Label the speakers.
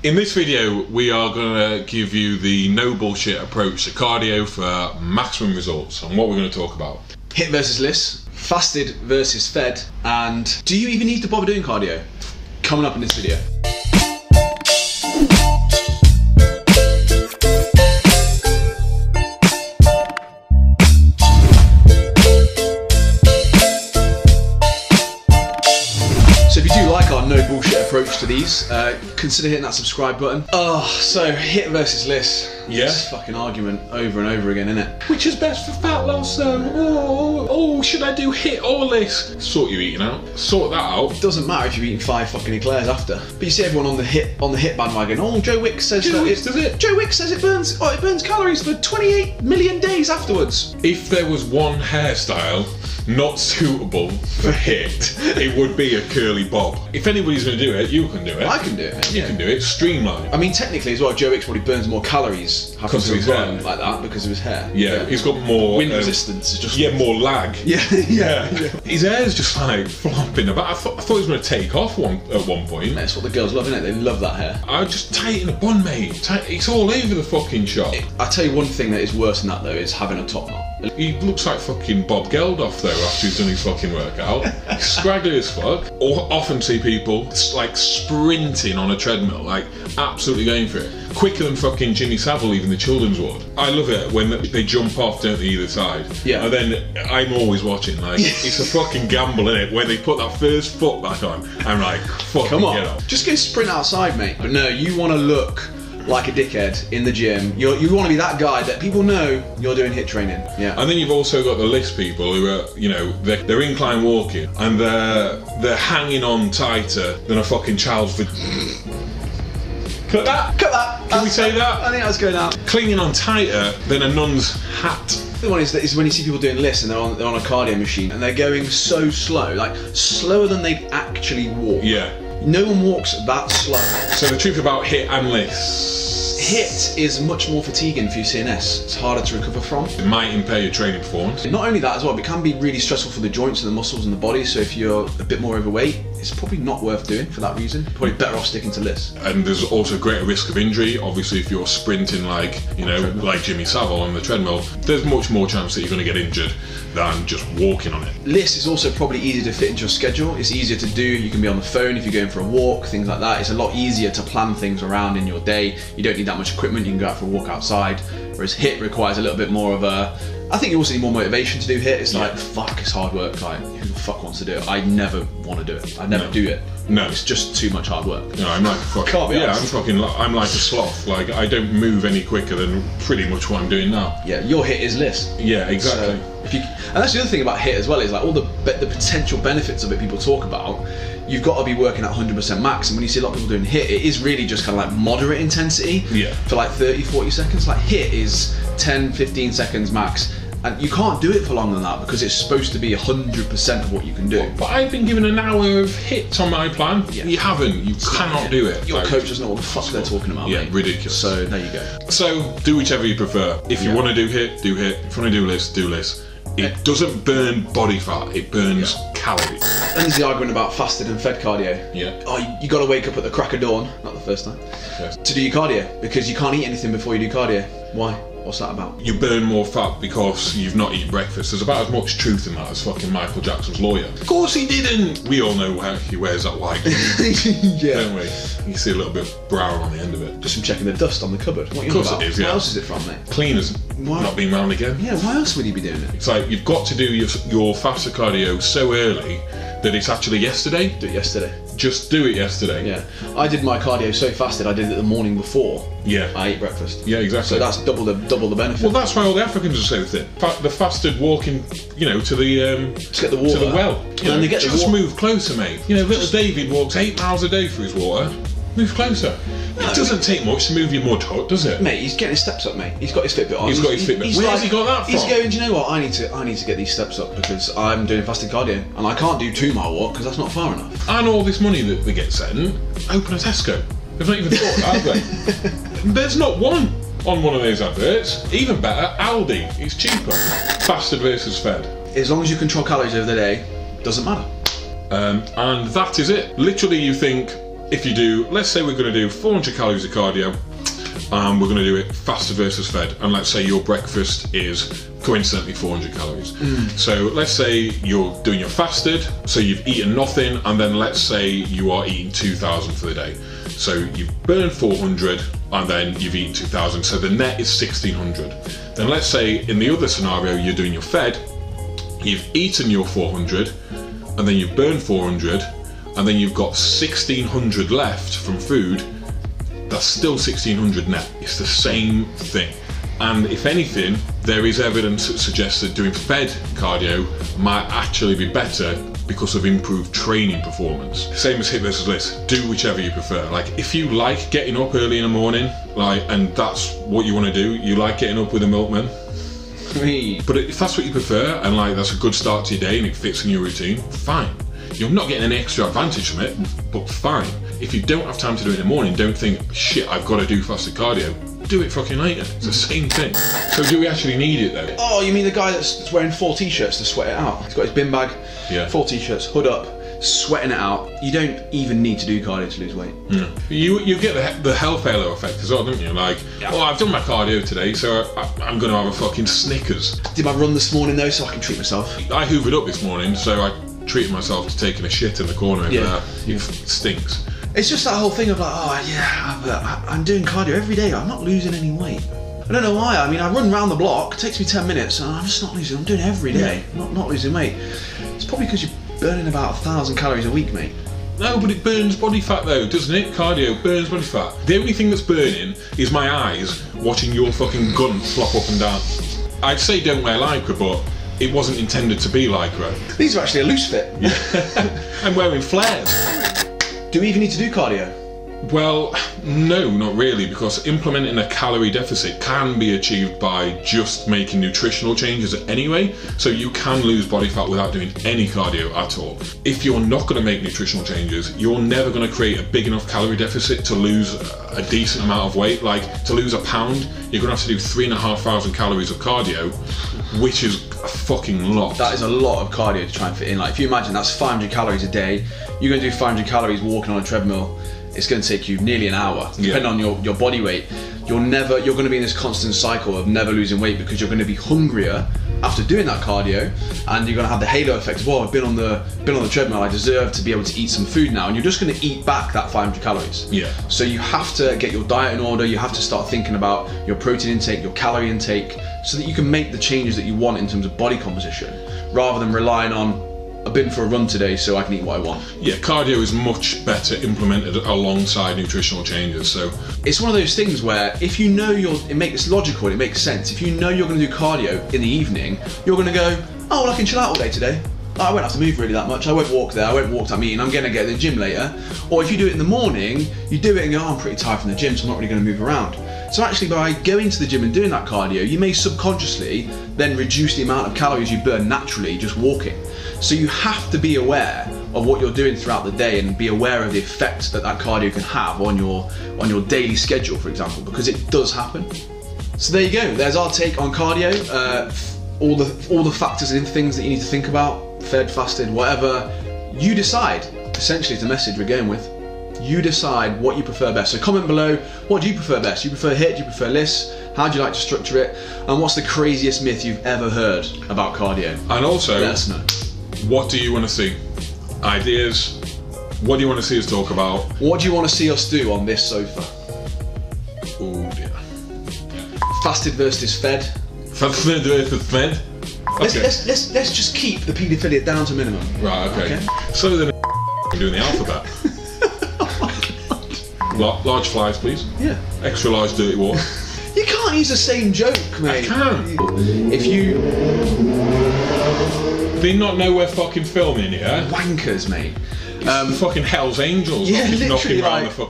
Speaker 1: In this video, we are going to give you the no bullshit approach to cardio for maximum results, and what we're going to talk about.
Speaker 2: HITT versus LISS, fasted versus fed, and do you even need to bother doing cardio? Coming up in this video. So if you do like our no bullshit approach to these, consider hitting that subscribe button. Oh, so HITT versus LISS.
Speaker 1: Yeah.
Speaker 2: This fucking argument over and over again, innit?
Speaker 1: Which is best for fat loss though? Oh, should I do HITT or LISS? Sort your eating out. Sort that out.
Speaker 2: It doesn't matter if you're eating 5 fucking eclairs after. But you see everyone on the HITT bandwagon. Oh, Joe Wicks says
Speaker 1: Joe Wicks does it.
Speaker 2: Joe Wicks says it burns calories for 28 million days afterwards.
Speaker 1: If there was one hairstyle not suitable for HITT, it would be a curly bob. If anybody's going to do it, you can do it.
Speaker 2: I can do it, mate.
Speaker 1: You can do it. Streamline.
Speaker 2: I mean, technically as well, Joe Wicks probably burns more calories
Speaker 1: Because of his hair.
Speaker 2: like that because of his hair.
Speaker 1: Yeah, he's got more
Speaker 2: wind resistance. Is just
Speaker 1: more lag.
Speaker 2: Yeah.
Speaker 1: His hair's just like flopping about. I thought he was going to take off at one point.
Speaker 2: That's what the girls love, isn't it? They love that hair.
Speaker 1: I just tighten a bun, mate. It's all over the fucking shop.
Speaker 2: I tell you one thing that is worse than that though is having a top knot.
Speaker 1: He looks like fucking Bob Geldof though after he's done his fucking workout. He's scraggly as fuck. Or often see people like sprinting on a treadmill, like absolutely going for it. Quicker than fucking Jimmy Savile, even the children's ward. I love it when they jump off, don't they, either side.
Speaker 2: Yeah.
Speaker 1: And then I'm always watching, like, it's a fucking gamble, innit? When they put that first foot back on, I'm like, fucking
Speaker 2: Come on,
Speaker 1: get up.
Speaker 2: just go sprint outside, mate. But no, you want to look like a dickhead in the gym. You want to be that guy that people know you're doing HITT training. Yeah.
Speaker 1: And then you've also got the LISS people who are, you know, they're incline walking and they're hanging on tighter than a fucking child's Cut that!
Speaker 2: Cut that!
Speaker 1: Can we say that?
Speaker 2: I think that's going out.
Speaker 1: Clinging on tighter than a nun's hat.
Speaker 2: The one is when you see people doing LISS and they're on a cardio machine and they're going so slow, like slower than they actually walk.
Speaker 1: Yeah.
Speaker 2: No one walks that slow.
Speaker 1: So the truth about HITT and LISS.
Speaker 2: HITT is much more fatiguing for your CNS. It's harder to recover from.
Speaker 1: It might impair your training performance.
Speaker 2: Not only that as well, but it can be really stressful for the joints and the muscles and the body. So if you're a bit more overweight, it's probably not worth doing for that reason. Probably better off sticking to LISS.
Speaker 1: And there's also greater risk of injury. Obviously, if you're sprinting like, you know, like Jimmy Savile on the treadmill, there's much more chance that you're going to get injured than just walking on it.
Speaker 2: LISS is also probably easier to fit into your schedule. It's easier to do. You can be on the phone if you're going for a walk, things like that. It's a lot easier to plan things around in your day. You don't need that much equipment. You can go out for a walk outside. Whereas HITT requires a little bit more of a... I think you also need more motivation to do HITT. It's like, fuck, it's hard work. Like, who the fuck wants to do it? I never want to do it. I never do it.
Speaker 1: No.
Speaker 2: It's just too much hard work.
Speaker 1: No, I'm like fucking...
Speaker 2: Can't be honest.
Speaker 1: I'm like a sloth. Like, I don't move any quicker than pretty much what I'm doing now.
Speaker 2: Yeah, your HITT is LISS.
Speaker 1: Yeah, exactly.
Speaker 2: So and that's the other thing about HITT as well, is like all the potential benefits of it people talk about. You've got to be working at 100% max, and when you see a lot of people doing HITT, it is really just kind of like moderate intensity for like 30-40 seconds. Like HITT is 10-15 seconds max, and you can't do it for longer than that because it's supposed to be 100% of what you can do.
Speaker 1: But I've been given an hour of HITT on my plan.
Speaker 2: Yeah.
Speaker 1: You haven't. You cannot do it.
Speaker 2: Your coach doesn't know what the fuck they're talking about.
Speaker 1: Yeah,
Speaker 2: mate.
Speaker 1: ridiculous.
Speaker 2: So there you go.
Speaker 1: So do whichever you prefer. If you want to do HITT, do HITT. If you want to do LISS, do LISS. It doesn't burn body fat, it burns calories.
Speaker 2: And there's the argument about fasted and fed cardio.
Speaker 1: Yeah.
Speaker 2: Oh, you got to wake up at the crack of dawn, not the first time, to do your cardio, because you can't eat anything before you do cardio. Why? What's that about?
Speaker 1: You burn more fat because you've not eaten breakfast. There's about as much truth in that as fucking Michael Jackson's lawyer. Of course he didn't! We all know how he wears that white, don't we? You see a little bit of brown on the end of it.
Speaker 2: Just from checking the dust on the cupboard. What are you
Speaker 1: Of course
Speaker 2: on about?
Speaker 1: it is, yeah.
Speaker 2: What else is it from, mate?
Speaker 1: Cleaners not being round again.
Speaker 2: Yeah, why else would he be doing it?
Speaker 1: It's like you've got to do your faster cardio so early that it's actually yesterday.
Speaker 2: Do it yesterday.
Speaker 1: Just do it yesterday.
Speaker 2: Yeah. I did my cardio so fasted, I did it the morning before I ate breakfast.
Speaker 1: Yeah, exactly.
Speaker 2: So that's double the benefit.
Speaker 1: Well, that's why all the Africans are so thin. The fasted walking, you know, to the
Speaker 2: to get the water.
Speaker 1: to the well. You know,
Speaker 2: they get
Speaker 1: just move closer, mate. You know, little David walks 8 miles a day for his water. Move closer. It doesn't take much to move your mud hut, does it?
Speaker 2: Mate, he's getting his steps up, mate. He's got his Fitbit on.
Speaker 1: He's got his Fitbit. Where's he got that from?
Speaker 2: He's going, do you know what? I need to get these steps up because I'm doing fasted cardio and I can't do 2 mile walk because that's not far enough.
Speaker 1: And all this money that they get sent, open a Tesco. They've not even thought, have they? There's not one on one of those adverts. Even better, Aldi. It's cheaper. Fasted versus fed.
Speaker 2: As long as you control calories over the day, doesn't matter.
Speaker 1: And that is it. Literally, you think, if you do, let's say we're going to do 400 calories of cardio, and we're going to do it fasted versus fed, and let's say your breakfast is coincidentally 400 calories. So let's say you're doing your fasted, so you've eaten nothing, and then let's say you are eating 2,000 for the day. So you've burned 400 and then you've eaten 2,000, so the net is 1,600. Then let's say in the other scenario you're doing your fed, you've eaten your 400 and then you've burned 400 and then you've got 1,600 left from food. That's still 1,600 net. It's the same thing. And if anything, there is evidence that suggests that doing fed cardio might actually be better because of improved training performance. Same as HITT versus LISS. Do whichever you prefer. Like, if you like getting up early in the morning, like, and that's what you want to do, you like getting up with a milkman. But if that's what you prefer, and like that's a good start to your day and it fits in your routine, fine. You're not getting any extra advantage from it, but fine. If you don't have time to do it in the morning, don't think, shit, I've got to do fasted cardio. Do it fucking later. It's the same thing. So do we actually need it though?
Speaker 2: Oh, you mean the guy that's wearing 4 t-shirts to sweat it out? He's got his bin bag, 4 t-shirts, hood up, sweating it out. You don't even need to do cardio to lose weight.
Speaker 1: You get the health halo effect as well, don't you? Like, oh, I've done my cardio today, so I'm going to have a fucking Snickers.
Speaker 2: Did my run this morning though, so I can treat myself.
Speaker 1: I hoovered up this morning, so I treated myself to taking a shit in the corner over there. It stinks.
Speaker 2: It's just that whole thing of like, oh yeah, I'm doing cardio every day, I'm not losing any weight. I don't know why. I mean, I run round the block, it takes me 10 minutes, and I'm just not losing. I'm doing it every day, not losing weight. It's probably because you're burning about 1,000 calories a week, mate.
Speaker 1: No, but it burns body fat though, doesn't it? Cardio burns body fat. The only thing that's burning is my eyes watching your fucking gun flop up and down. I'd say don't wear Lycra, but it wasn't intended to be Lycra.
Speaker 2: These are actually a loose fit.
Speaker 1: I'm wearing flares.
Speaker 2: Do we even need to do cardio?
Speaker 1: Well, no, not really, because implementing a calorie deficit can be achieved by just making nutritional changes anyway, so you can lose body fat without doing any cardio at all. If you're not going to make nutritional changes, you're never going to create a big enough calorie deficit to lose a decent amount of weight. Like, to lose a pound, you're going to have to do 3,500 calories of cardio, which is a fucking lot.
Speaker 2: That is a lot of cardio to try and fit in. Like, if you imagine that's 500 calories a day, you're going to do 500 calories walking on a treadmill. It's going to take you nearly an hour, depending on your body weight. You're going to be in this constant cycle of never losing weight because you're going to be hungrier after doing that cardio, and you're going to have the halo effect as well. I've been on the treadmill, I deserve to be able to eat some food now, and you're just going to eat back that 500 calories. So you have to get your diet in order. You have to start thinking about your protein intake, your calorie intake, so that you can make the changes that you want in terms of body composition, rather than relying on, I've been for a run today, so I can eat what I want. Yeah, cardio is much better implemented alongside nutritional changes. So it's one of those things where if you know it makes logical, it makes sense. If you know you're going to do cardio in the evening, you're going to go, oh, well, I can chill out all day today. I won't have to move really that much. I won't walk there. I won't walk to that meeting. I'm going to get to the gym later. Or if you do it in the morning, you do it and go, oh, I'm pretty tired from the gym, so I'm not really going to move around. So actually, by going to the gym and doing that cardio, you may subconsciously then reduce the amount of calories you burn naturally just walking. So you have to be aware of what you're doing throughout the day and be aware of the effects that cardio can have on your daily schedule, for example, because it does happen. So there you go. There's our take on cardio. All the factors and things that you need to think about, fed, fasted, whatever. You decide, essentially, is the message we're going with. You decide what you prefer best. So comment below, what do you prefer best? Do you prefer HITT? Do you prefer LISS? How do you like to structure it? And what's the craziest myth you've ever heard about cardio?
Speaker 1: And also,
Speaker 2: let us know.
Speaker 1: What do you want to see? Ideas? What do you want to see us talk about?
Speaker 2: What do you want to see us do on this sofa?
Speaker 1: Oh dear.
Speaker 2: Fasted versus fed.
Speaker 1: Fasted versus fed? Okay.
Speaker 2: Let's just keep the paedophilia down to minimum.
Speaker 1: Right, okay. So then doing the alphabet.
Speaker 2: Oh my god.
Speaker 1: Large flies, please.
Speaker 2: Yeah.
Speaker 1: Extra large dirty water.
Speaker 2: You can't use the same joke, mate.
Speaker 1: I can.
Speaker 2: If you...
Speaker 1: Do you not know we're fucking filming here?
Speaker 2: Wankers, mate.
Speaker 1: Fucking Hell's Angels.
Speaker 2: Yeah,
Speaker 1: knocking
Speaker 2: literally,
Speaker 1: around
Speaker 2: like,
Speaker 1: the